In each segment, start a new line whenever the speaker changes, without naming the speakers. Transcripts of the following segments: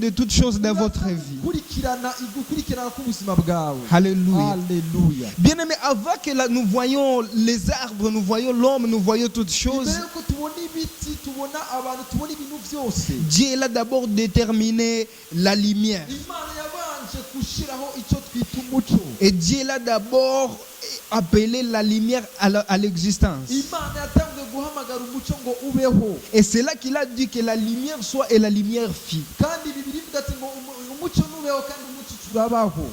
de toutes choses dans votre vie.
gukurikirana k'ubuzima bwawe.
Alléluia.
Alléluia.
Bien-aimés, avant que nous voyions les arbres, nous voyions l'homme, nous voyions toutes choses,
Mbere yuko tubona ibiti, tubona abantu, tubona ibintu byose,
Dieu il a d'abord déterminé la lumière.
Imana yabanje gushiraho icyo twita umuco.
Et Dieu il a d'abord appelé la lumière à l'existence.
Imana yatangiye guhamagara umuco ngo ubeho.
Et c'est là qu'il a dit que la lumière soit et la lumière fit.
Kandi Bibiliya ivuga ati ngo umuco nubeho kandi umuco turabaho.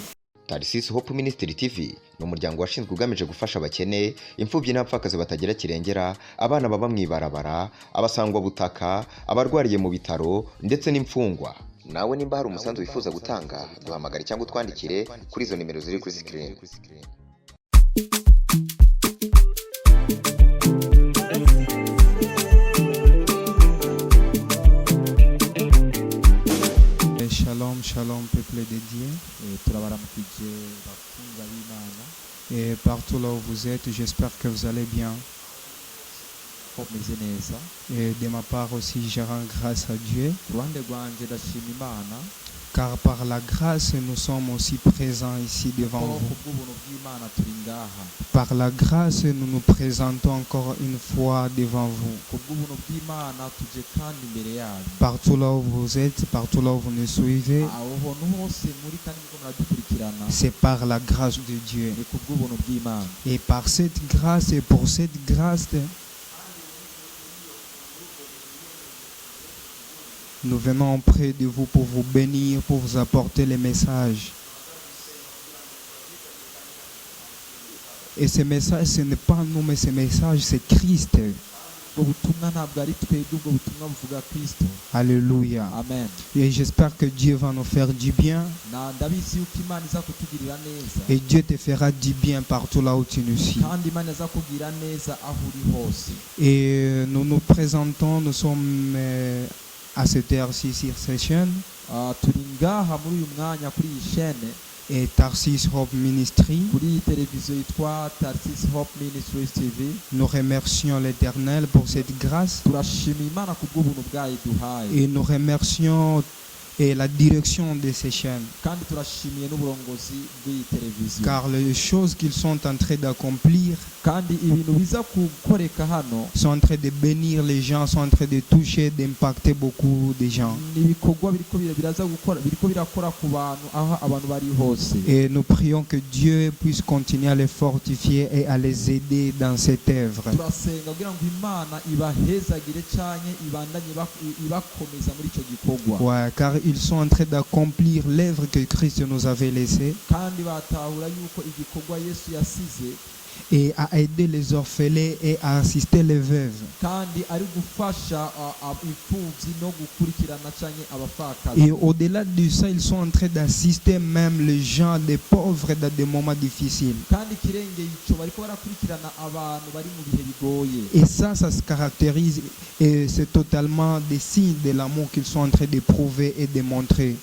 Tarsis Hope Ministry TV ni umuryango washinzwe ugamije gufasha abakene, imfubyi n'abapfakazi batagira kirengera, abana baba mu ibarabara, abasangwa butaka, abarwariye mu bitaro ndetse n'imfungwa. Nawe nimba hari umusanzu wifuza gutanga, duhamagare cyangwa utwandikire kuri izo nimero ziri kuri screen.
Shalom, shalom, peuple de Dieu. Et partout là où vous êtes, j'espère que vous allez bien. Et de ma part aussi, je rends grâce à Dieu. Car par la grâce, nous sommes aussi présents ici devant vous. Par la grâce, nous nous présentons encore une fois devant vous. Partout là où vous êtes, partout là où vous nous suivez, c'est par la grâce de Dieu. Et par cette grâce et pour cette grâce, nous venons auprès de vous pour vous bénir, pour vous apporter les messages. Et ces messages, ce n'est pas nous, mais ces messages, c'est Christ. Alléluia.
Amen.
Et j'espère que Dieu va nous faire du bien. Et Dieu te fera du bien partout là où tu nous suis. Et nous nous présentons, nous sommes à cette heure-ci sur cette chaîne. Et Tarsis Hope Ministry. Nous remercions l'Éternel pour cette grâce. Et nous remercions la direction de ces chaînes. Car les choses qu'ils sont en train d'accomplir sont en train de bénir les gens, sont en train de toucher, d'impacter beaucoup de gens. Et nous prions que Dieu puisse continuer à les fortifier et à les aider dans cette œuvre. Ouais, car ils sont en train d'accomplir l'œuvre que Christ nous avait laissée. Et à aider les orphelins et à assister les veuves. Et au-delà de ça, ils sont en train d'assister même les gens, des pauvres dans des moments difficiles. Et ça se caractérise et c'est totalement des signes de l'amour qu'ils sont en train d'éprouver et de montrer.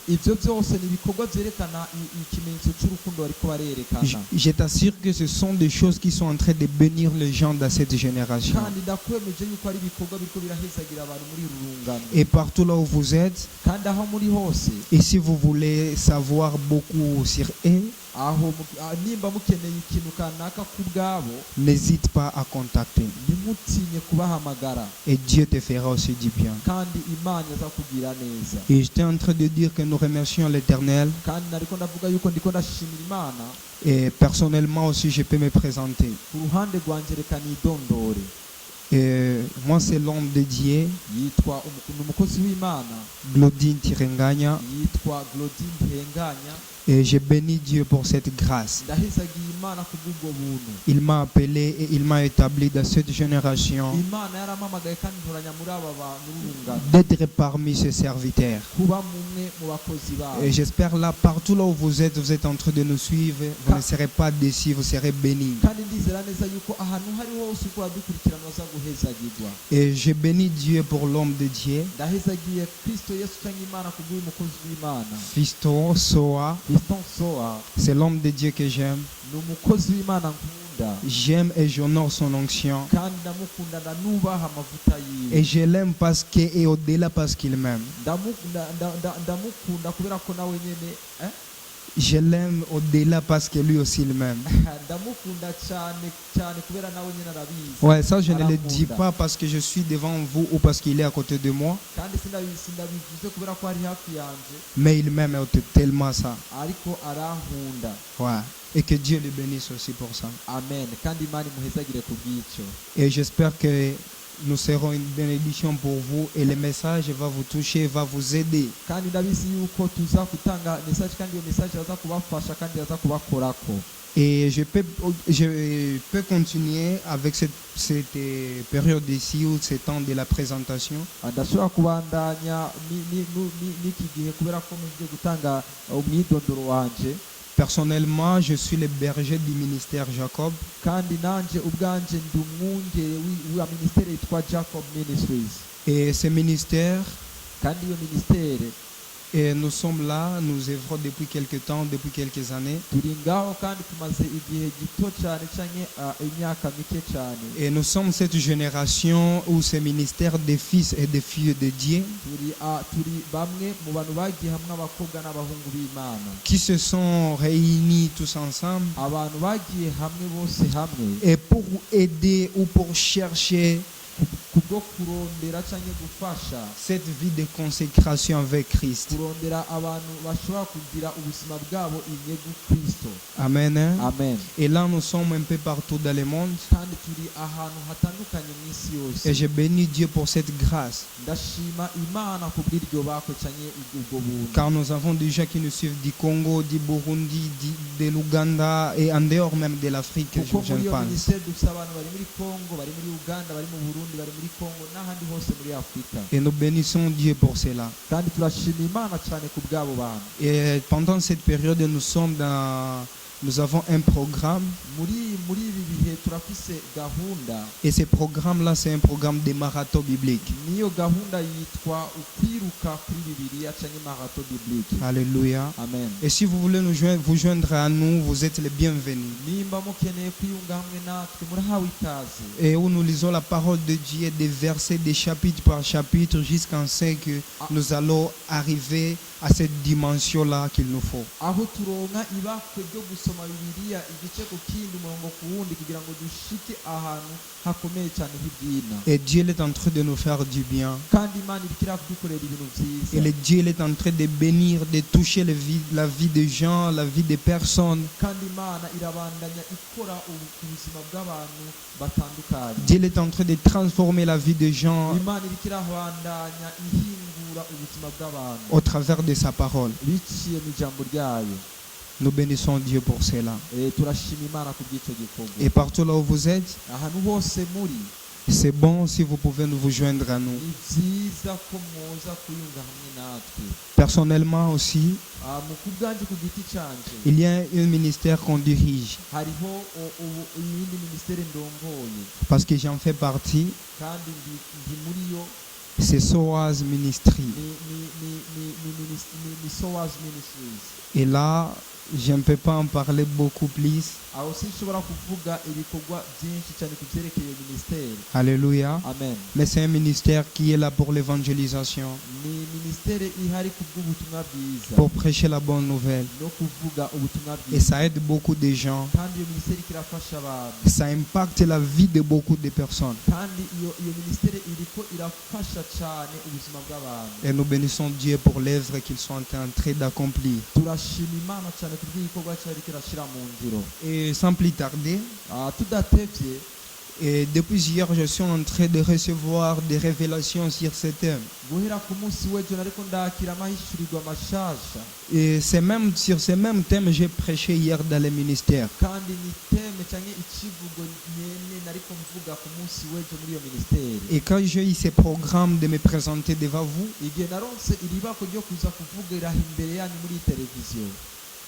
Je t'assure que ce sont des choses qui sont en train de bénir les gens dans cette génération. Et partout là où vous êtes, et si vous voulez savoir beaucoup sur eux, n'hésite pas à contacter. Et Dieu te fera aussi du bien. Et j'étais en train de dire que nous remercions l'Éternel. Et personnellement aussi, je peux me présenter. Et moi, c'est l'homme de Dieu, Glodine Tirenganya. Et je bénis Dieu pour cette grâce. Il m'a appelé et il m'a établi dans cette génération d'être parmi ses serviteurs. Et j'espère là, partout là où vous êtes en train de nous suivre, vous ne serez pas déçus, vous serez bénis. Et je bénis Dieu pour l'homme de Dieu, Fisto Soa. C'est l'homme de Dieu que j'aime.
ndamukunda
J'aime et j'honore son onction.
kandi ndamukunda ndanubaha amavuta yiwe
Et je l'aime parce que, et au-delà parce qu'il m'aime.
ndamukunda kubera ko nawe nyene
Je l'aime au-delà parce que lui aussi il m'aime.
ndamukunda cyane cyane kubera nawe nyene arabizi.
Ouais, ça je ne le dis
Aramukunda.
pas parce que je suis devant vous ou parce qu'il est à côté de moi,
kandi sindabivuze kubera ko ari hafi yanje
mais il m'aime tellement ça.
ariko arankunda.
Ouais. Et que Dieu le bénisse aussi pour ça.
Amen. kandi Imana imuhezagire ku bw'icyo.
Et j'espère que nous serons une bénédiction pour vous et le message va vous toucher, va vous aider.
kandi ndabizi yuko tuza gutanga message kandi iyo message yaza kubafasha kandi yaza kubakorako.
Et je peux continuer avec cette période ici ou ce temps de la présentation.
ndashobora kubandanya n'iki gihe kubera ko mugiye gutanga umwidondoro wanje.
Personnellement, je suis le berger du ministère Jacob.
kandi nanje ubwanje ndi umwungere wa ministere yitwa Jacob Ministries.
Et ce ministère,
kandi iyo ministere
et nous sommes là, nous œuvrons depuis quelques temps, depuis quelques années.
turi ngaho kandi tumaze igihe gito cyane canke imyaka mike cyane.
Et nous sommes cette génération où ce ministère des fils et des filles de Dieu
turi bamwe mu bantu bagiye hamwe abakobwa n'abahungu b'Imana,
qui se sont réunis tous ensemble
abantu bagiye hamwe bose hamwe
et pour aider ou pour chercher
kubwo kurondera canke gufasha
cette vie de consécration avec Christ.
kurondera abantu bashobora kugira ubuzima bwabo inyegu Kristo.
Amen. Hein?
Amen.
Et là, nous sommes un peu partout dans le monde.
kandi turi ahantu hatandukanye mw'isi
Et
yose.
je bénis Dieu pour cette grâce.
ndashima Imana ku bw'iryo bakwe canke ubwo buntu.
Car nous avons des gens qui nous suivent du Congo, du Burundi, de l'Ouganda et en dehors même de l'Afrique,
kuko
je
muri iyo
pense.
minisiteri dufite abantu bari muri Congo, bari muri Uganda, bari mu Burundi, bari muri Congo n'ahandi hose muri Afurika.
Et nous bénissons Dieu pour cela.
kandi turashima Imana cyane ku bw'abo bantu.
Et pendant cette période, nous avons un programme.
muri ibi bihe turafise gahunda.
Et ce programme-là, c'est un programme de marathon biblique.
niyo gahunda yitwa ukwiruka kuri Bibiliya canke marathon biblique.
Alléluia.
Amen.
Et si vous voulez vous joindre à nous, vous êtes les bienvenus.
nimba mukeneye kwiyunga hamwe natwe murahawe ikaze.
Et où nous lisons la parole de Dieu des versets, des chapitres par chapitre, jusqu'à ce que nous allons arriver à cette dimension-là qu'il nous faut.
aho turonka ibakwe ryo gusoma Bibiliya igice ku kindi umurongo ku wundi kugira ngo dushike ahantu hakomeye cyane h'ibyina.
Et Dieu est en train de nous faire du bien.
kandi Imana irikira kudukorera ibintu byiza.
Et Dieu est en train de bénir, de toucher la vie des gens, la vie des personnes.
kandi Imana irabandanya ikora ubuzima bw'abantu batandukanye.
Dieu est en train de transformer la vie des gens
Imana irikira bandanya ihingura ubuzima bw'abantu
au travers de sa parole.
biciye mu ijambo ryayo.
Nous bénissons Dieu pour cela.
turashima Imana ku bw'icyo gikorwa.
Et partout là où vous êtes,
ahantu hose muri
c'est bon si vous pouvez vous joindre à nous.
ni byiza ko mwoza kuyunga hamwe natwe.
Personnellement aussi,
mu kubwanje ku giti canje
il y a un ministère qu'on dirige
hariho iyindi minisiteri ndongoye
parce que j'en fais partie.
kandi ndi muri yo.
C'est SOAS Ministry.
ni SOAS Ministries.
Et là, je ne peux pas en parler beaucoup plus.
aho sinshobora kuvuga ibikorwa byinshi cyane ku byerekeye iyo minisiteri.
Alléluia.
Amen.
Mais c'est un ministère qui est là pour l'évangélisation,
ni minisiteri ihari ku bw'ubutumwa bwiza
pour prêcher la bonne nouvelle.
no kuvuga ubutumwa
Et
bwiza.
ça aide beaucoup de gens.
kandi iyo minisiteri irafasha abantu.
Ça impacte la vie de beaucoup de personnes.
kandi iyo minisiteri iriko irafasha cyane ubuzima bw'abantu.
Et nous bénissons Dieu pour l'œuvre qu'ils sont en train d'accomplir.
turashima Imana cyane ku bw'igikorwa cyari kirashyira mu ngiro.
Et sans plus tarder,
tudatevye
et depuis hier, je suis en train de recevoir des révélations sur ce thème.
guhera ku munsi w'ejo nariko ndakira amahishurirwa mashasha.
Et c'est même sur ce même thème j'ai prêché hier dans le ministère.
kandi ni teme canke ikivugo nyene nariko mvuga ku munsi w'ejo muri iyo minisiteri.
Et quand j'ai eu ce programme de me présenter devant vous,
igihe naronse iribako ryo kuza kuvugira imbere yanyu muri televiziyo.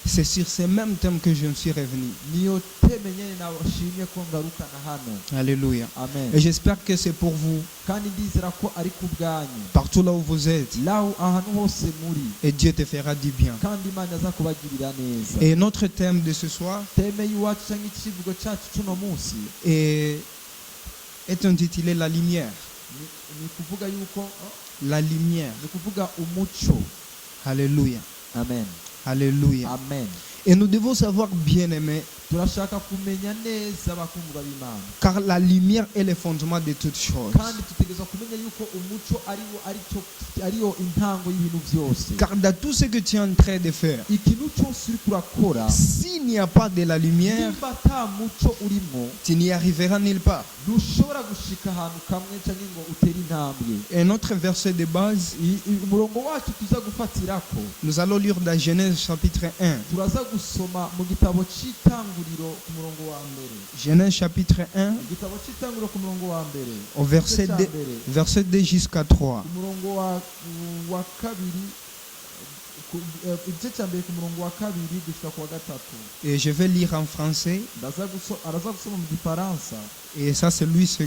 C'est sur ces mêmes thèmes que je me suis revenu.
niyo teme nyene nashimye ko ngarukana hano.
Alléluia.
Amen.
Et j'espère que c'est pour vous,
kandi ndizera ko ari ku bwanyu
partout là où vous êtes.
laho ahantu hose muri,
Et Dieu te fera du bien.
kandi Imana aza kubagirira neza.
Et notre thème de ce soir
teme y'iwacu cyangwa ikivugo cyacu cy'uno munsi
est intitulé La lumière.
ni kuvuga yuko
La lumière.
ni kuvuga umuco.
Alléluia.
Amen.
Alléluia.
Amen.
Et nous devons savoir, bien aimés,
turashaka kumenya neza abakundwa b'Imana,
car la lumière est le fondement de toutes choses.
kandi tutegerezwa kumenya yuko umuco ariyo intango y'ibintu byose.
Car dans tout ce que tu es en train de faire,
ikintu cyose uri kurakora,
s'il n'y a pas de la lumière,
nimba ata muco urimo,
tu n'y arriveras nulle part.
ntushobora gushika ahantu kamwe cyangwa ngo utere intambwe.
Et notre verset de base,
umurongo wacu tuza gufatirako,
nous allons lire dans Genèse chapitre 1.
turaza gusoma mu gitabo cy'itanguriro ku murongo wa mbere.
Genèse chapitre 1,
igitabo cy'itanguriro ku murongo wa mbere,
au verset 2 jusqu'à 3.
umurongo wa kabiri, igice cya mbere ku murongo wa kabiri gushika ku wa gatatu.
Et je vais lire en français.
araza gusoma mu gifaransa.
Et ça, c'est Louis II.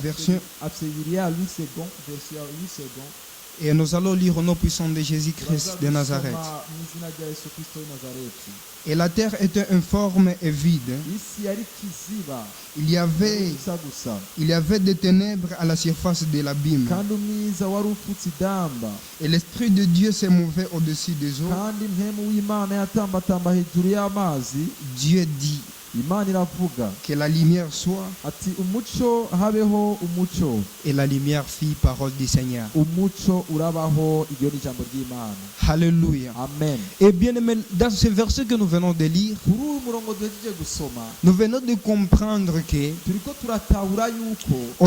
Version.
afite Bibiliya Louis II, version ya Louis II.
Et nous allons lire au nom puissant de Jésus-Christ de Nazareth.
mu izina rya Yesu Kristo w'i Nazareti.
Et la terre était informe et vide.
isi yari kiziba,
Il y avait des ténèbres à la surface de l'abîme.
kandi umwiza wari ufutse idamba,
Et l'Esprit de Dieu se mouvait au-dessus des eaux.
kandi mpemu w'Imana yatambatamba hejuru y'amazi.
Dieu dit
Imana iravuga
que la lumière soit,
ati umuco habeho umuco,
et la lumière fit parole du Seigneur.
umuco urabaho. Iryo ni ijambo ry'Imana.
Alléluia.
Amen.
Et bien aimé, dans ce verset que nous venons de lire,
kuri uyu murongo duhejeje gusoma,
nous venons de comprendre que
turiko turatahura yuko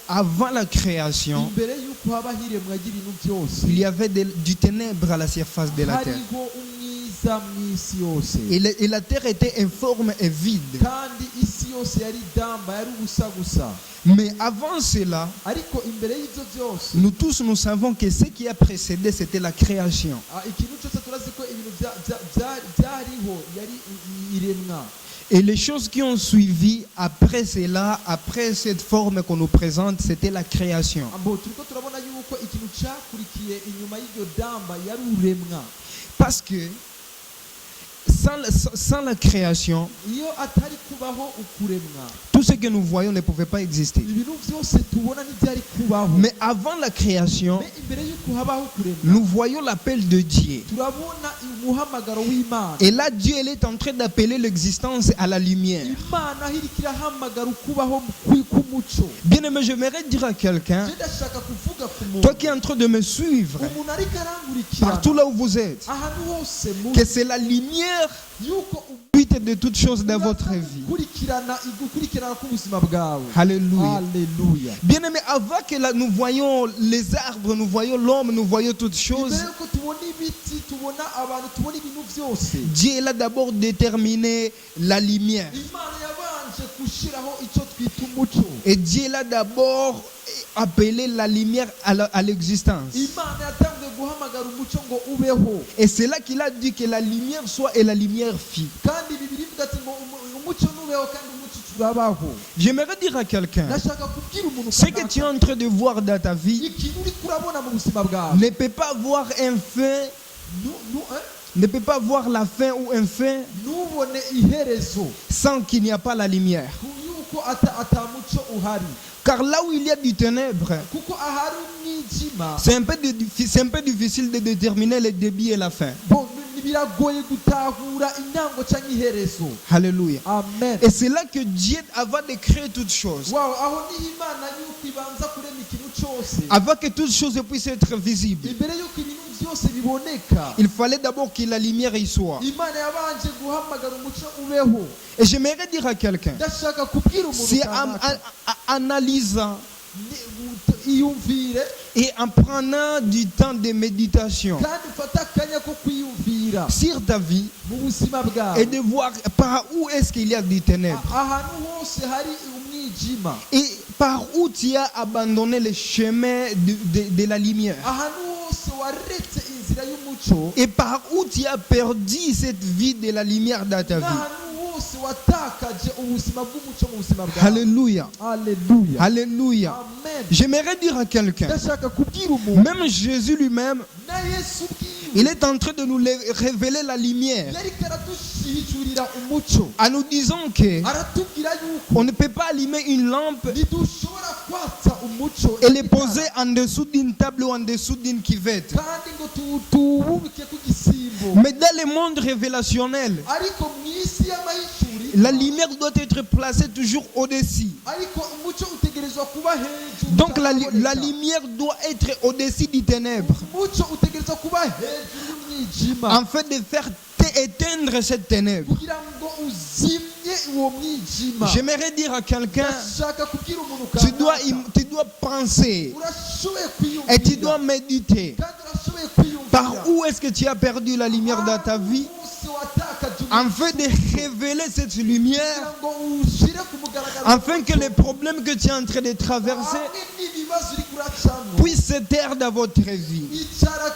avant la création,
imbere yuko haba hiremwa ry'ibintu byose,
il y avait du ténèbre à la surface de la terre.
hariho umwiza mw'isi yose,
Et la terre était informe et vide.
kandi isi yose yari idamba, yari ubusa gusa.
Mais avant cela,
ariko imbere y'ibyo byose,
nous tous nous savons que ce qui a précédé, c'était la création.
ikintu cyose turazi ko ibintu byariho, yari iremwa.
Et les choses qui ont suivi après cela, après cette forme qu'on nous présente, c'était la création.
turiko turabona yuko ikintu cyakurikiye inyuma y'iryo damba yari uremwa.
Parce que sans la création,
iyo atari kubaho ukuremwa,
tout ce que nous voyons ne pouvait pas exister.
ibintu byose tubona ntibyari kubaho.
Mais avant la création,
imbere y'uko habaho kuremwa,
nous voyons l'appel de Dieu.
turabona umuhamagaro w'Imana.
Et là, Dieu il est en train d'appeler l'existence à la lumière.
Imana iriko irahamagara ukubaho k'umuco.
Bien aimé, j'aimerais dire à quelqu'un,
ndashaka kuvuga ku muntu,
toi qui es en train de me suivre,
umuntu ariko arangurikira
partout là où vous êtes,
ahantu hose muri,
que c'est la lumière
yuko
fuite de toutes choses dans votre vie.
gukurikirana k'ubuzima bwawe.
Alléluia.
Alléluia.
Bien aimé, avant que nous voyons les arbres, nous voyons l'homme, nous voyons toutes choses,
imbere yuko tubona ibiti, tubona abantu, tubona ibintu byose,
Dieu il a d'abord déterminé la lumière.
Imana yabanje gushiraho icyo twita umuco.
Et Dieu il a d'abord appelé la lumière à l'existence.
Imana yatangiye guhamagara umuco ngo ubeho,
Et c'est là qu'il a dit que la lumière soit et la lumière fit.
kandi Bibiliya ivuga ati ngo umuco nubeho kandi umuco turabaho.
J'aimerais dire à quelqu'un,
ndashaka kubwira umuntu
ce que tu es en train de voir dans ta vie
ikintu uri kurabona mu buzima bwawe
ne peut pas avoir un fin, ne peut pas voir la fin ou un fin
ntubone iherezo
sans qu'il n'y a pas la lumière.
yuko atamuco uhari.
Car là où il y a du ténèbre,
kuko ahari umwijima,
c'est un peu difficile de déterminer le début et la fin.
biragoye gutahura intango cyangwa iherezo.
Alléluia.
Amen.
Et c'est là que Dieu, avant de créer toutes choses,
Wow, aho niho Imana yuko ibanza kurema ikintu cyose,
avant que toutes choses puissent être visibles,
imbere yuko ibintu byose biboneka,
il fallait d'abord que la lumière y soit.
Imana yabanje guhamagara umuco ubeho.
Et j'aimerais dire à quelqu'un,
ndashaka kubwira umuntu
c'est
kanaka,
en analysant
iyumvire
et en prenant du temps de méditation
kandi ufata akanya ko kwiyumvira
sur ta vie
mu buzima
et
bwawe,
de voir par où est-ce qu'il y a du ténèbre
ahantu hose hari umwijima,
et par où tu as abandonné le chemin de la lumière.
ahantu hose waretse inzira y'umuco
et par où tu as perdu cette vie de la lumière dans ta vie.
n'ahantu hose watakaje ubuzima bw'umuco mu buzima bwawe.
Alléluia.
Haleluya.
Alléluia.
Amen.
J'aimerais dire à quelqu'un,
Ndashaka kubwira umuntu
même Jésus lui-même,
na Yesu ubwiwe
il est en train de nous révéler la lumière
yariko aradushijurira umuco
en nous disant que
aratubwira yuko
on ne peut pas allumer une lampe
ntidushobora kwatsa umuco
et les poser en dessous d'une table ou en dessous d'une cuvette.
kandi ngo tuwubike ku gisimbo.
Mais dans le monde révélationnel,
Ariko mu isi y'amahishuri
la lumière doit être placée toujours au-dessus.
ariko umuco utegerezwa kuba hejuru.
Donc la
utaboneka.
lumière doit être au-dessus du ténèbre,
umuco utegerezwa kuba hejuru y'umwijima
afin de faire éteindre cette ténèbre.
kugira ngo uzimye uwo mwijima.
J'aimerais dire à quelqu'un,
Ndashaka kubwira umuntu
tu dois penser
urashoboye
et tu
kwiyumvira
dois méditer.
kandi urashoboye kwiyumvira
Par où est-ce que tu as perdu la lumière dans ta vie,
hose watakaje
afin de révéler cette lumière,
kugira ngo ushyire ku mugaragaro
afin que les problèmes que tu es en train de traverser
hamwe n'ibibazo uri kuracamo
puissent se taire dans votre vie.
icyara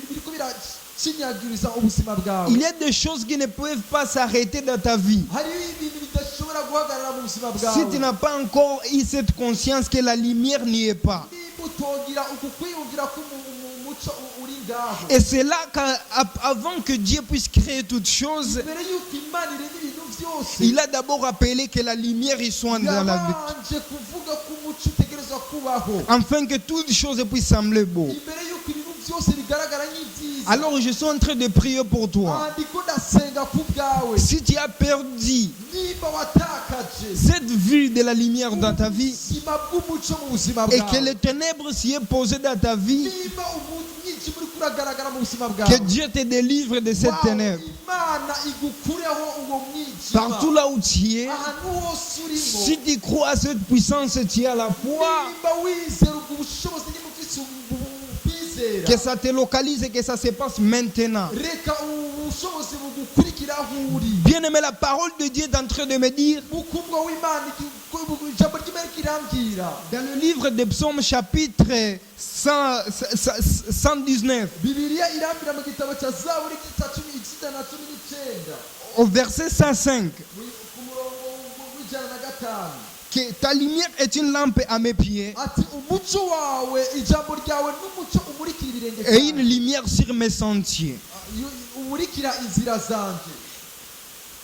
biriko birakinyagiriza ubuzima bwawe.
Il y a des choses qui ne peuvent pas s'arrêter dans ta vie.
hariho ibintu bidashobora guhagarara mu buzima
Si tu
bwawe
n'as pas encore eu cette conscience que la lumière n'y est pas.
niba utogira uku kwiyumvira ko umuco uri ngaho.
Et c'est là qu'avant que Dieu puisse créer toutes choses,
mbere y'uko imana irema ibintu byose
il a d'abord appelé que la lumière y soit dans la vie,
yabanje kuvuga ko umuco utegerezwa kubaho
afin que toutes choses puissent sembler beaux.
imbere y'uko ibintu byose bigaragara nk'ibyiza.
Alors je suis en train de prier pour toi.
ndiko ndasenga ku bwawe
Si tu as perdu
niba watakaje
cette vue de la lumière dans ta vie
ubuzima bw'umuco mu buzima
et
bwawe
que les ténèbres s'y est posées dans ta vie,
niba umwijima uri kuragaragara mu buzima
que
bwawe
Dieu te délivre de cette ténèbre.
imana igukureho uwo mwijima
Partout là où tu es,
ahantu hose urimo
si tu crois à cette puissance, tu as la foi,
niba wizera ubwo bushobozi niba ufite ubwizera
que ça te localise et que ça se passe maintenant.
reka ubushobozi bugukurikira aho uri.
Bien-aimé, la parole de Dieu est en train de me dire,
mukundwa w'imana ijambo ry'imana kirambwira
dans le livre des psaumes chapitre 119,
bibiliya irambwira mu gitabo cya zaburi cya ijana na cumi n'icyenda
au verset 105,
ku murongo w'ijana na gatanu
que ta lumière est une lampe à mes pieds
ati umuco wawe ijambo ryawe n'umuco umurikira ibirenge
et une
byanjye.
lumière sur mes sentiers.
umurikira inzira zanjye.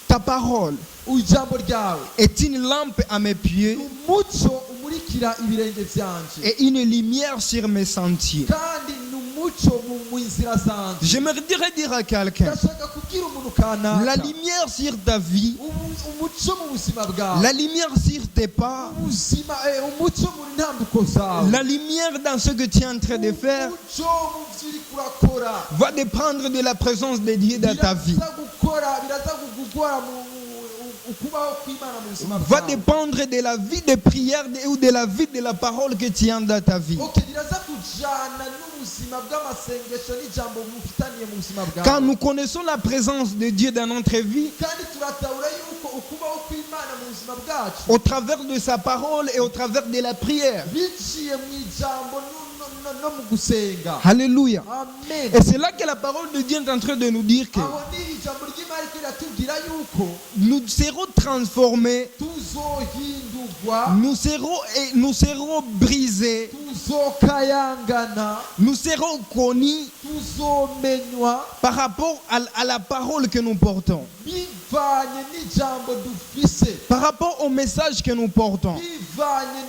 Ta parole
ijambo ryawe
est une lampe à mes pieds
umuco umurikira ibirenge byanjye
et une lumière sur mes sentiers.
kandi ni umuco mu nzira zanjye.
J'aimerais dire à quelqu'un,
ndashaka kubwira umuntu
la
kanaka
lumière sur ta vie,
umuco mu buzima bwawe
la lumière sur tes pas,
ubuzima umuco mu ntambuko zawe
la lumière dans ce que tu es en train de faire
umuco mu byo uri kurakora
va dépendre de la présence de Dieu dans ta vie.
biraza kugukora mu ukubaho kw'imana mu buzima
Va
bwawe.
dépendre de la vie de prière ou de la vie de la parole que tu as dans ta vie.
Okay, biraza kujana n'ubuzima bw'amasengesho n'ijambo mufitaniye mu buzima
Quand
bwawe.
nous connaissons la présence de Dieu dans notre vie,
kandi turatahura yuko ukubaho kw'imana mu buzima bwacu
au travers de sa parole et au travers de la prière.
biciye mu ijambo no mu gusenga.
Alléluia.
Amen.
Et c'est là que la parole de Dieu est en train de nous dire que
aho ni ijambo ry'imana riko riratubwira yuko
nous serons transformés,
tuzohindurwa
nous serons brisés,
tuzokayangana
nous serons connus
tuzomenywa
par rapport à la parole que nous portons,
bivanye n'ijambo dufise
par rapport au message que nous portons.
bivanye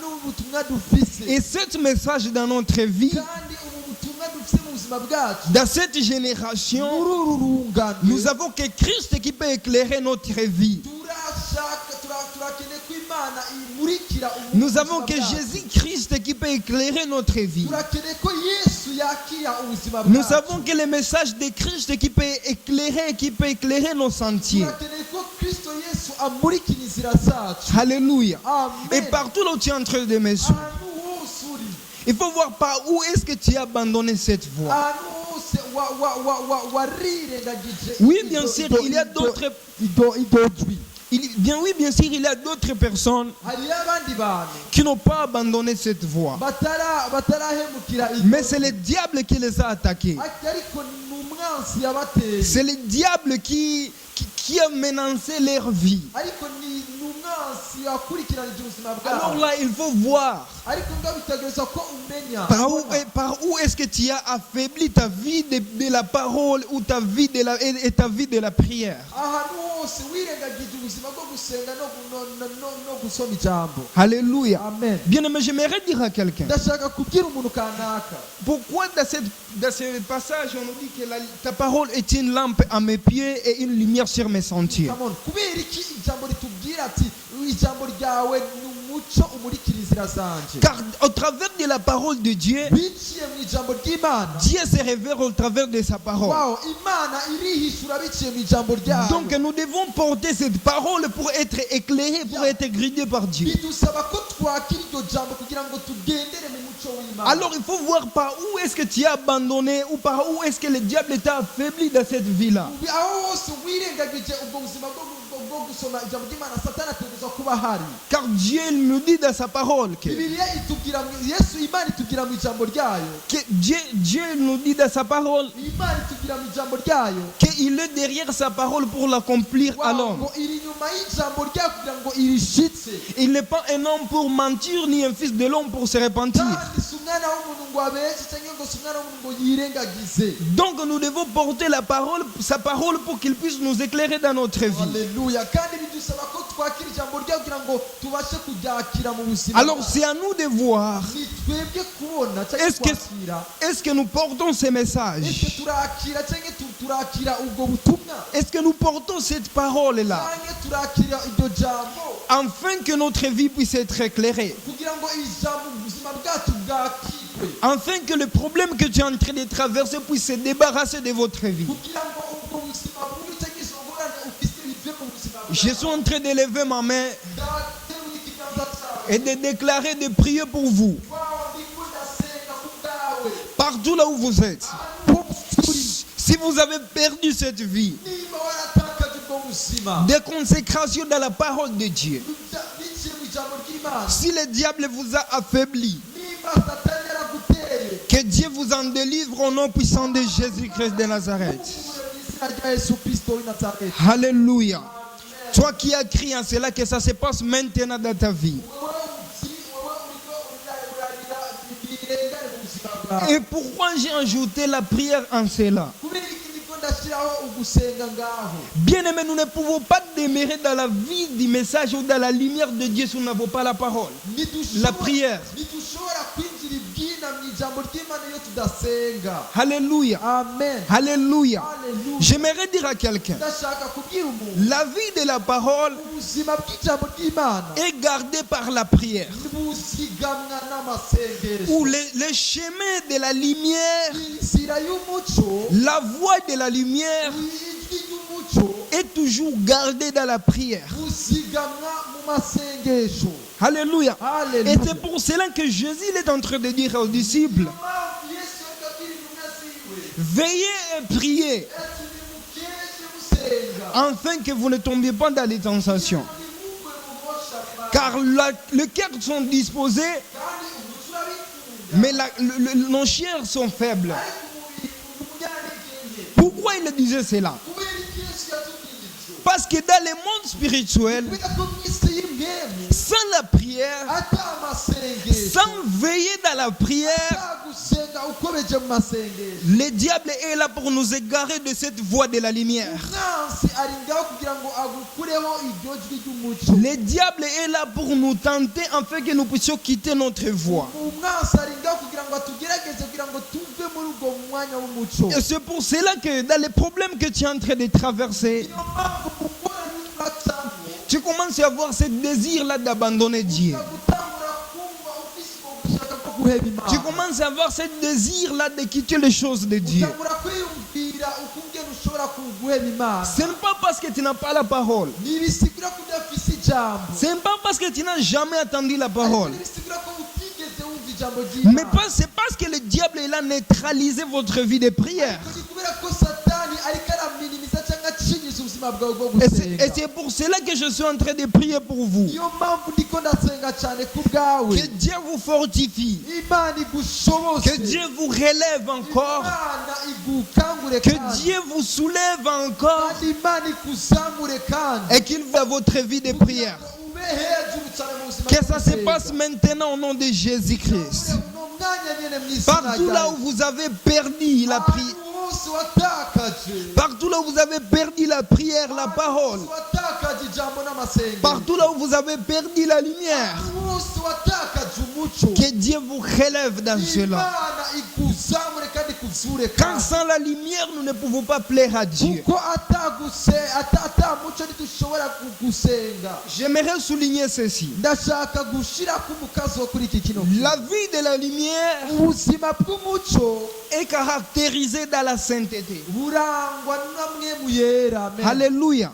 n'ubutumwa dufise
Et ce message dans notre vie,
kandi ubu butumwa dufise mu buzima bwacu
dans cette génération,
muri uru rungano
nous avons que Christ qui peut éclairer notre vie.
turakeneye ko imana imurikira
Nous avons que Jésus-Christ qui peut éclairer notre vie.
turakeneye ko yesu yakira ubuzima
Nous
bwacu
avons que le message de Christ qui peut éclairer nos sentiers.
turakeneye ko kristo yesu amurikira inzira zacu.
Alléluia. Et
Amen.
partout là où tu es en train de me suivre,
ahantu hose uri
il faut voir par où est-ce que tu as abandonné cette voie.
ahantu hose warirengagije
Oui, bien sûr, il y a d'autres.
idojwi
Bien oui, bien sûr, il y a d'autres personnes
hariyo abandi bantu
qui n'ont pas abandonné cette voie.
batarahemukira
Mais c'est le diable qui les a attaqués.
ariko ni umwansi yabateye
C'est le diable qui a menacé leur vie.
ariko ni umwansi yakurikiranije ubuzima
Alors
bwabo
là, il faut voir
ariko ngo bitegereza ko umenya
par où est-ce que tu as affaibli ta vie de la parole ou ta vie et ta vie de la prière.
ahantu hose wirengagije ubuzima bwo gusenga no gusoma ijambo.
Alléluia.
Amen.
Bien aimé, j'aimerais dire à quelqu'un.
Ndashaka kubwira umuntu kanaka
Pourquoi dans ce passage on nous dit que ta parole est une lampe à mes pieds et une lumière sur mes sentiers.
kubera iki ijambo ritubwira ati ijambo ryawe ni umucyo umurikira inzira zanje.
Car au travers de la parole de Dieu,
biciye mu ijambo ry'Imana
Dieu se révèle au travers de sa parole.
wow Imana irihishura biciye mu ijambo ryayo.
Donc nous devons porter cette parole pour être éclairés, pour être guidés par Dieu.
bidusaba ko twakira iryo jambo kugira ngo tugendere mu mucyo w'Imana.
Alors il faut voir par où est-ce que tu as abandonné ou par où est-ce que le diable t'a affaibli dans cette vie-là.
aho hose wirengagije ubwo buzima bwo gusoma ijambo ry'Imana satani ategereza kuba hari.
Car Dieu il nous dit dans sa parole que
Bibiliya itubwira Yesu Imana itubwira mu ijambo ryayo
Dieu nous dit dans sa parole
Imana itubwira mu ijambo ryayo
qu'il est derrière sa parole pour l'accomplir à l'homme.
ngo iri nyuma y'ijambo ryayo kugira ngo irishitse.
Il n'est pas un homme pour mentir ni un fils de l'homme pour se repentir.
kandi si umwana w'umuntu ngo abeshye cyangwa ngo si umwana w'umuntu ngo yirengagize.
Donc nous devons porter sa parole pour qu'il puisse nous éclairer dans notre vie.
Alléluia. kandi bidusaba ko twakira ijambo ryayo kugira ngo tubashe kuryakira mu buzima.
Alors c'est à nous de voir,
ni twebwe kubona cyangwa twakira
est-ce que nous portons ces messages?
ese turakira cyangwa turakira ubwo butumwa
Est-ce que nous portons cette parole-là
cyangwa turakira iryo jambo
afin que notre vie puisse être éclairée?
kugira ngo ijambo mu buzima bwacu bwakirwe,
Afin que le problème que tu es en train de traverser puisse se débarrasser de votre vie.
kugira ngo ubwo buzima bubi cyangwa izo ngorane ufite bive mu buzima bwawe.
Je suis en train de lever ma main
Ndateruye ikiganza cyawe.
et de déclarer, de prier pour vous,
Wow, ndiko ndasenga ku bwawe.
partout là où vous êtes.
Ahantu hose uri,
Si vous avez perdu cette vie,
niba waratakaje ubwo buzima
de consécration dans la parole de Dieu,
biciye mu ijambo ry'Imana,
si le diable vous a affaibli,
niba satani yaraguteye,
que Dieu vous en délivre au nom puissant de Jésus-Christ de Nazareth.
mu izina rya Yesu Kristo w'i Nazareti.
Alléluia. Toi qui as crié en cela, que ça se passe maintenant dans ta vie. Et pourquoi j'ai ajouté la prière en cela? Bien aimé, nous ne pouvons pas demeurer dans la vie du message ou dans la lumière de Dieu si nous n'avons pas la parole. La prière. Alléluia.
Amen.
Alléluia.
Alléluia.
J'aimerais dire à quelqu'un, la vie de la parole est gardée par la prière. Ou le chemin de la lumière, la voie de la lumière est toujours gardée dans la prière. Alléluia.
Alléluia.
Et c'est pour cela que Jésus est en train de dire aux disciples, veillez et priez afin que vous ne tombiez pas dans les tentations. Car le cœur sont disposés, mais nos chairs sont faibles. Pourquoi il disait cela? Parce que dans le monde spirituel, sans la prière, sans veiller dans la prière, le diable est là pour nous égarer de cette voie de la lumière. Le diable est là pour nous tenter afin que nous puissions quitter notre voie. Et c'est pour cela que dans les problèmes que tu es en train de traverser, tu commences à avoir ce désir-là d'abandonner Dieu. Tu commences à avoir ce désir-là de quitter les choses de Dieu. Ce n'est pas parce que tu n'as pas la parole. Ce n'est pas parce que tu n'as jamais entendu la parole. Mais c'est parce que le diable est là neutraliser votre vie de prière.
ubuzima bwawe bwo
Et
gusenga.
c'est pour cela que je suis en train de prier pour vous.
Niyo mpamvu ndiko ndasenga cyane ku bwawe.
Que Dieu vous fortifie.
Imana igushobose.
Que Dieu vous relève encore.
Imana igukangure
Que
kandi.
Dieu vous soulève encore.
Kandi Imana ikuzamure kandi.
Et qu'il voit votre vie de prière.
Ube hejuru cyane mu buzima
Que ça
bwo
se
gusenga.
passe maintenant au nom de Jésus-Christ.
Uno mwanya nyene mu izina
Partout
rya
là où vous avez perdu la prière.
Ahantu hose watakaje.
Partout là où vous avez perdu la prière, la parole.
Watakaje ijambo n'amasengesho.
Partout là où vous avez perdu la lumière.
Ahantu hose watakaje umuco.
Que Dieu vous relève dans cela.
Imana ikuzamure kandi ikuzure
Car
kandi.
sans la lumière, nous ne pouvons pas plaire à Dieu.
Kuko atamuco ntidushobora gusenga.
J'aimerais souligner ceci.
Ndashaka gushira ku mukazo kuri iki kino kintu.
La vie de la lumière
Ubuzima bw'umuco
est caractérisée dans la sainteté.
burangwa namwe mu yera. Amen.
Alléluia.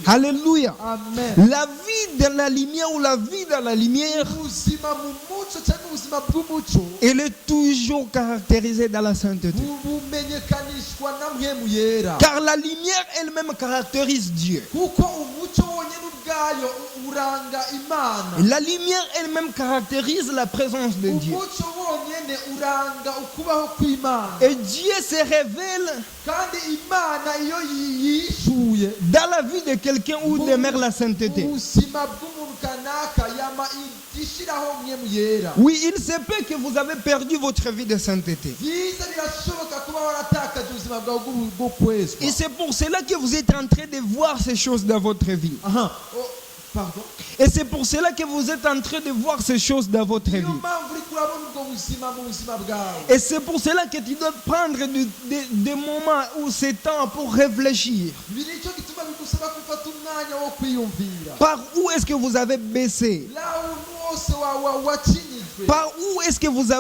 Alléluia.
Amen.
La vie de la lumière ou la vie dans la lumière,
Ubuzima mu muco cyangwa ubuzima bw'umuco
elle est toujours caractérisée dans la sainteté.
bumenyekanishwa namwe mu yera.
Car la lumière elle-même caractérise Dieu.
Kuko umuco wonyine ubwayo uranga Imana.
La lumière elle-même caractérise la présence de Dieu.
Umuco wonyine uranga ukubaho kw'Imana.
Et Dieu se révèle
Kandi Imana iyo yishuye
dans la vie de quelqu'un où demeure la sainteté.
ubuzima bw'umuntu kanaka yama ishiraho mwe mu yera.
Oui, il se peut que vous avez perdu votre vie de sainteté.
Byiza birashoboka kuba waratakaje ubuzima bwawe bwo kwezwa.
Et c'est pour cela que vous êtes en train de voir ces choses dans votre vie.
Aha. Pardon.
Et c'est pour cela que vous êtes en train de voir ces choses dans votre vie.
Niyo mpamvu uri kurabona ubwo buzima mu buzima bwawe.
Et c'est pour cela que tu dois prendre des moments ou ces temps pour réfléchir.
Biri nicyo gituma bigusaba gufata umwanya wo kwiyumvira.
Par où est-ce que vous avez baissé?
Laho wose wakinyijwe.
Par où est-ce que vous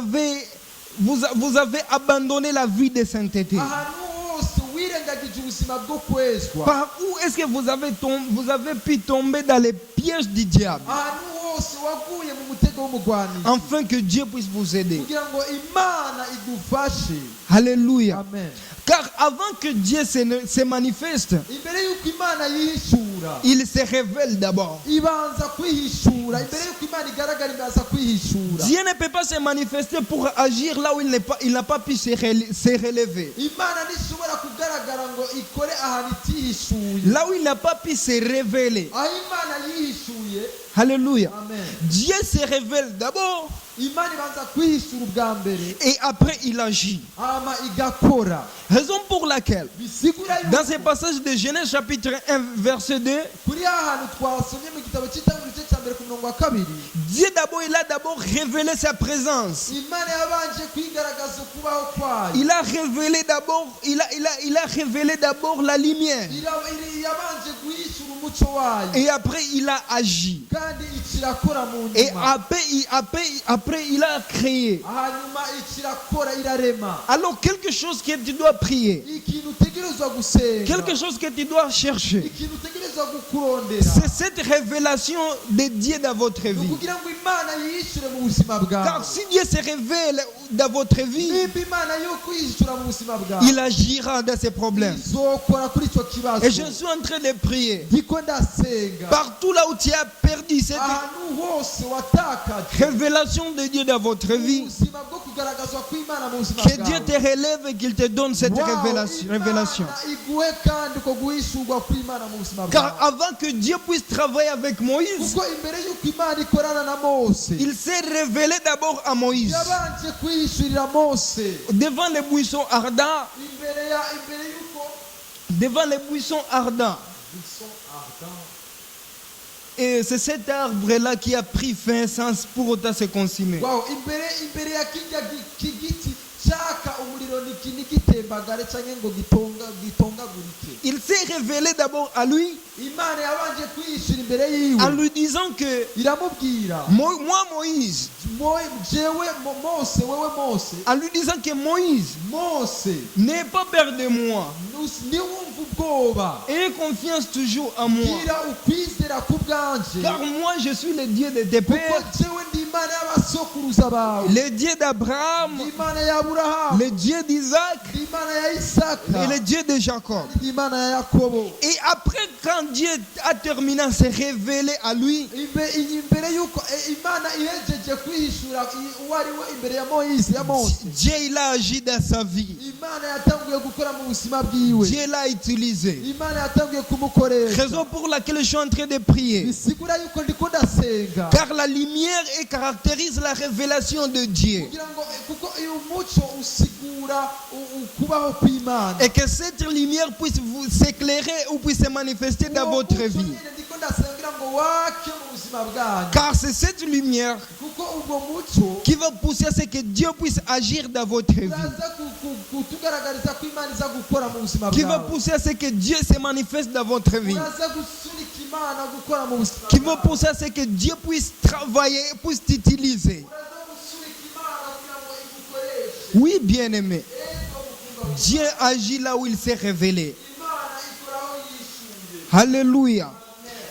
avez abandonné la vie de sainteté?
Ahantu hose wirengagije ubuzima bwo kwezwa.
Par où est-ce que vous avez pu tomber dans les pièges du diable?
Ahantu hose waguye mu mutego w'umugwanizi.
Afin que Dieu puisse vous aider.
Kugira ngo Imana igufashe.
Alléluia.
Amen.
Car avant que Dieu se manifeste,
Imbere y'uko Imana yihishura,
il se révèle d'abord.
ibanza kwihishura. Imbere y'uko Imana igaragara ibanza kwihishura.
Dieu ne peut pas se manifester pour agir là où il n'a pas pu se relever.
Imana ntishobora kugaragara ngo ikore ahantu itihishuye.
Là où il n'a pas pu se révéler.
Aho Imana yihishuye.
Alléluia.
Amen.
Dieu se révèle d'abord
Imana ibanza kwihishura ubwa mbere.
et après il agit.
Hama igakora.
Raison pour laquelle,
Bisigura yuko
dans ce passage de Genèse chapitre 1 verset 2,
kuri ahantu twasomye mu gitabo cy'Itangiriro igice cya mbere ku murongo wa 2,
Dieu il a d'abord révélé sa présence.
Imana yabanje kwigaragaza ukubaho kwayo.
Il a révélé d'abord, il a révélé d'abord la lumière.
Yabanje guhishura umuco wayo.
Et après il a agi.
Kandi ikirakora mu
Et
nyuma.
après il a créé.
Hanyuma ikirakora irarema.
Alors quelque chose que tu dois prier,
Ikintu utegerezwa gusenga.
quelque chose que tu dois chercher,
Ikintu utegerezwa gukurondera.
c'est cette révélation de Dieu dans votre vie.
Kugira ngo Imana yihishure mu buzima bwawe.
Car si Dieu se révèle dans votre vie,
Nimba Imana yo kwihishura mu buzima bwawe,
il agira dans ces problèmes.
izokora kuri icyo kibazo.
Et je suis en train de prier.
Ndiko ndasenga.
Partout là où tu as perdu cette
Ahantu hose watakaje.
révélation de Dieu dans votre vie,
Ubuzima bwo kugaragazwa kw'Imana mu buzima
que
bwawe.
Dieu te relève et qu'il te donne cette
Wow,
révélation.
Imana iguhe kandi uko guhishurwa kw'Imana mu buzima
Car
bwawe.
avant que Dieu puisse travailler avec Moïse,
Kuko imbere y'uko Imana ikorana na Mose,
il s'est révélé d'abord à Moïse
yabanje kwihishurira Mose
devant les buissons ardents,
imbere y'uko
devant les buissons ardents. Et c'est cet arbre-là qui a pris fin sans pour autant se consumer.
wow, imbere ya kigiti cyaka umuriro nigitembagare canke ngo gitongagurike.
Il s'est révélé d'abord à lui
Imana yabanje kwihishura imbere yiwe
en lui disant que
iramubwira
moi Moïse,
Mose, wewe Mose,
en lui disant que Moïse,
Mose
n'aie pas peur de moi.
niwumva ubwoba
Aie confiance toujours en moi.
gira ukwizera ku bwanje
Car moi, je suis le Dieu de tes
kuko
pères,
jewe ndi imana y'abasokuruza bawe
le Dieu d'Abraham,
ndi imana ya aburahamu
le Dieu d'Isaac
ndi imana ya isaka
et le Dieu de Jacob.
ndi imana ya yakobo
Et après, quand Dieu a terminé à se révéler à lui,
imbere y'uko imana ihejeje kwihishura uwo ari we imbere ya moyise ya mose
Dieu il a agi dans sa vie.
imana yatanguye gukora mu buzima bwiwe
Dieu l'a utilisé.
imana yatanguye kumukoresha
Raison pour laquelle je suis en train de prier.
bisigura yuko ndiko ndasenga
Car la lumière caractérise la révélation de Dieu.
kugira ngo kuko uyu muco usigura ukubaho kw'imana
Et que cette lumière puisse vous s'éclairer ou puisse se manifester dans votre vie.
ndiko ndasengera ngo wake mu buzima bwanyu
Car c'est cette lumière
kuko ubwo muco
qui va pousser à ce que Dieu puisse agir dans votre vie.
uraza kutugaragariza ko imana iza gukora mu buzima
Qui va
bwawe
pousser à ce que Dieu se manifeste dans votre vie.
uraza gusunika imana gukora mu buzima
Qui va pousser à ce que Dieu puisse travailler, puisse t'utiliser.
uraza gusunika imana kugira ngo igukoreshe
Oui, bien-aimé. Dieu agit là où il s'est révélé.
imana ikora aho yishuye
Alléluia.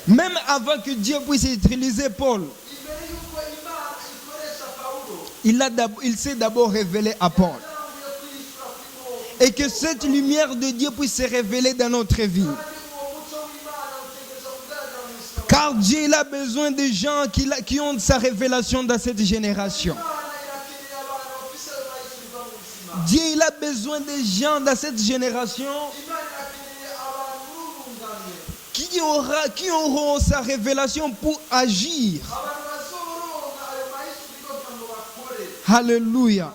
Même avant que Dieu puisse utiliser Paul,
imbere y'uko imana ikoresha pawulo
il s'est d'abord révélé à Paul.
yatanguye kwihishura kuri mose
Et que cette lumière de Dieu puisse se révéler dans notre vie.
uwo muco w'imana utegereza kugaragara mu buzima
Car Dieu il a besoin de gens qui ont sa révélation dans cette génération.
imana irakeneye abantu bafise bayishyurwa mu buzima
Dieu il a besoin de gens dans cette génération
imana irakeneye abantu b'urungane
qui auront sa révélation pour agir.
abantu bazoronka ayo mayishyurwa kugira ngo bakore
Alléluia.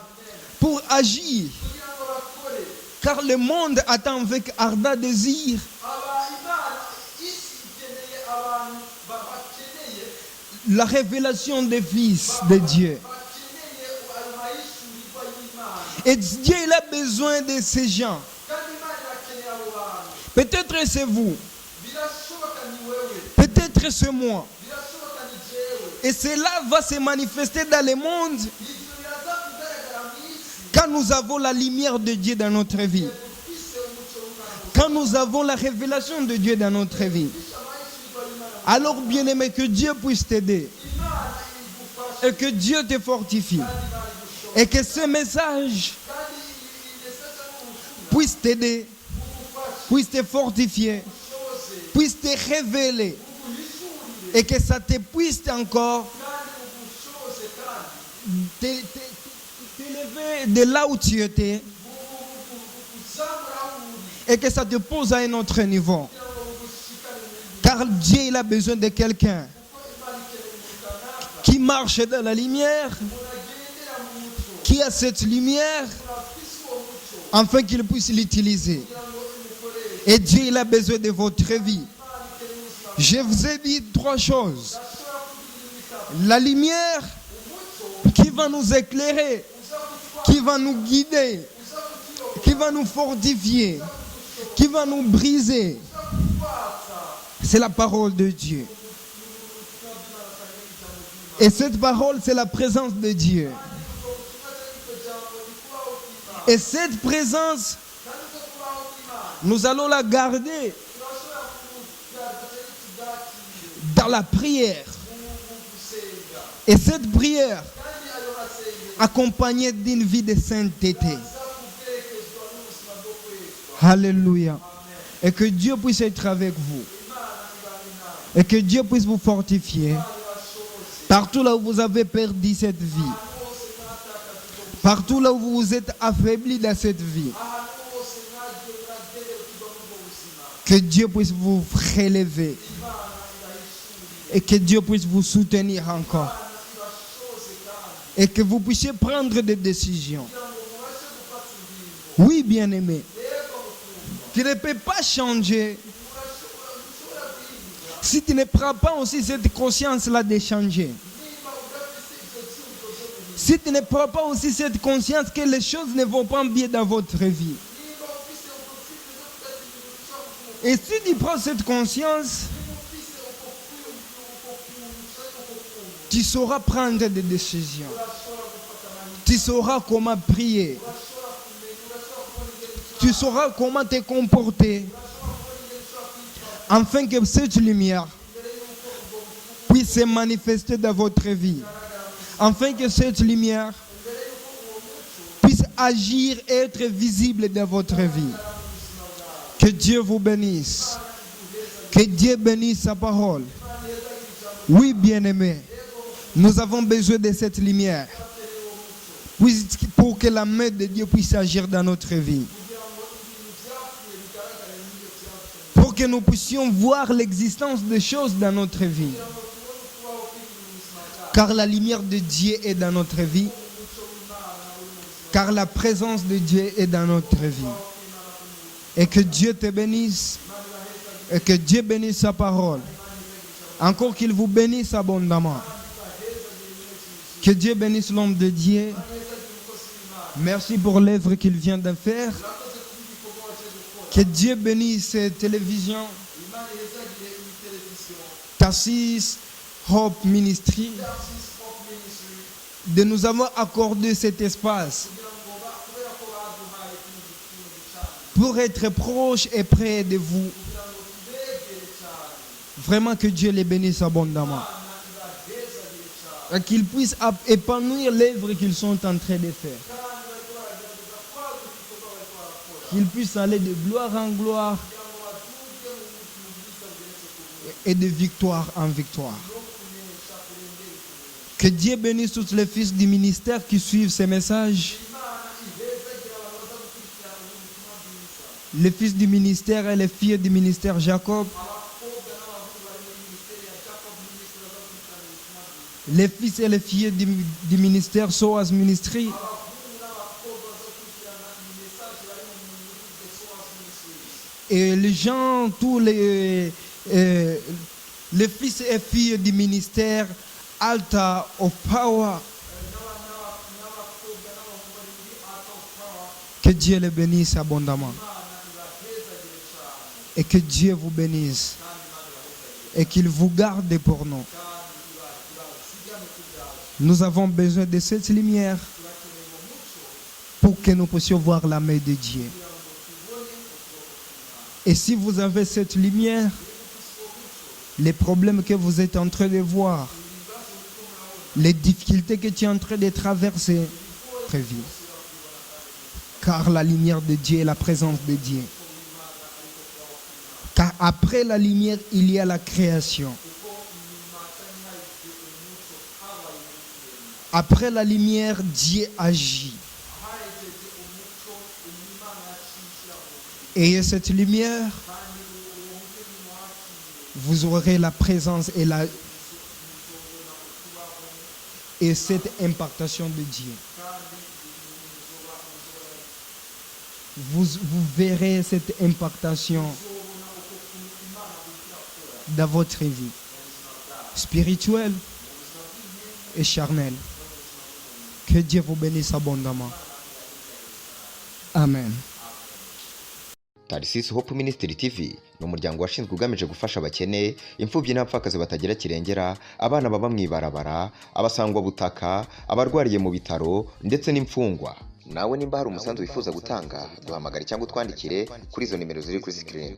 Pour agir.
kugira ngo bakore
Car le monde attend avec ardent désir
imana isi ikeneye abantu bakeneye
la révélation des fils de Dieu.
bakeneye ayo mayishyurirwa y'imana
Et Dieu il a besoin de ces gens.
kandi imana irakeneye abo bantu
Peut-être c'est vous.
birashoboka ni wewe
Peut-être c'est moi.
birashoboka ni jewe
Et cela va se manifester dans le monde
ibyo biraza kugaragara mu isi
quand nous avons la lumière de Dieu dans notre vie.
ufise umuco w'imana
Quand nous avons la révélation de Dieu dans notre vie.
amayishyurirwa y'imana
Alors, bien-aimé, que Dieu puisse t'aider.
imana igufasha
Et que Dieu te fortifie. Et que ce message
kandi imesaje n'ubutumwa
puisse t'aider, puisse te fortifier, puisse te révéler. Et que ça te puisse encore t'élever de là où tu étais. Et que ça te pose à un autre niveau. Car Dieu il a besoin de quelqu'un qui marche dans la lumière, qui a cette lumière, afin qu'il puisse l'utiliser. Et Dieu il a besoin de votre vie. Je vous ai dit 3 choses. La lumière qui va nous éclairer, qui va nous guider, qui va nous fortifier, qui va nous briser. C'est la parole de Dieu. Et cette parole, c'est la présence de Dieu. Et cette présence, nous allons la garder dans la prière. Et cette prière, accompagnée d'une vie de sainteté. Alléluia. Et que Dieu puisse être avec vous. Et que Dieu puisse vous fortifier. Partout là où vous avez perdu cette vie. Partout là où vous êtes affaibli dans cette vie. Que Dieu puisse vous relever. Et que Dieu puisse vous soutenir encore. Et que vous puissiez prendre des décisions. Oui, bien-aimé. Tu ne peux pas changer si tu ne prends pas aussi cette conscience-là de changer. Si tu ne prends pas aussi cette conscience que les choses ne vont pas bien dans votre vie. Et si tu prends cette conscience, tu sauras prendre des décisions. Tu sauras comment prier. tu sauras comment te comporter afin que cette lumière puisse se manifester dans votre vie. Afin que cette lumière puisse agir et être visible dans votre vie. Que Dieu vous bénisse. Que Dieu bénisse sa parole. Oui, bien-aimés, nous avons besoin de cette lumière pour que la main de Dieu puisse agir dans notre vie. Pour que nous puissions voir l'existence des choses dans notre vie. Car la lumière de Dieu est dans notre vie. Car la présence de Dieu est dans notre vie. Et que Dieu te bénisse. Et que Dieu bénisse sa parole. Encore qu'il vous bénisse abondamment. Que Dieu bénisse l'homme de Dieu. Merci pour l'œuvre qu'il vient de faire. Que Dieu bénisse cette télévision. Tarsis Hope Ministry. De nous avoir accordé cet espace. Pour être proche et près de vous. Vraiment que Dieu les bénisse abondamment. Et qu'ils puissent épanouir l'œuvre qu'ils sont en train de faire. Qu'ils puissent aller de gloire en gloire et de victoire en victoire. Que Dieu bénisse tous les fils du ministère qui suivent ces messages. Les fils du ministère et les filles du ministère Jacob. Les fils et les filles du ministère SOAS Ministry. Et les gens, tous les fils et filles du ministère Altar of Power. Que Dieu les bénisse abondamment. Et que Dieu vous bénisse. Et qu'il vous garde pour nous. Nous avons besoin de cette lumière pour que nous puissions voir la main de Dieu. Et si vous avez cette lumière, les problèmes que vous êtes en train de voir, les difficultés que tu es en train de traverser, très vite. Car la lumière de Dieu est la présence de Dieu. Car après la lumière, il y a la création. Après la lumière, Dieu agit. Et cette lumière, vous aurez la présence et cette impactation de Dieu. Vous verrez cette impactation dans votre vie spirituelle et charnelle. Que Dieu vous bénisse abondamment. Amen.
Tarsis Hope Ministry TV ni umuryango washinzwe ugamije gufasha abakene, imfubyi n'abapfakazi batagira kirengera, abana baba mu ibarabara, abasangwa butaka, abarwariye mu bitaro ndetse n'imfungwa. Nawe nimba hari umusanzu wifuza gutanga, duhamagare cyangwa utwandikire kuri izo nimero ziri kuri screen.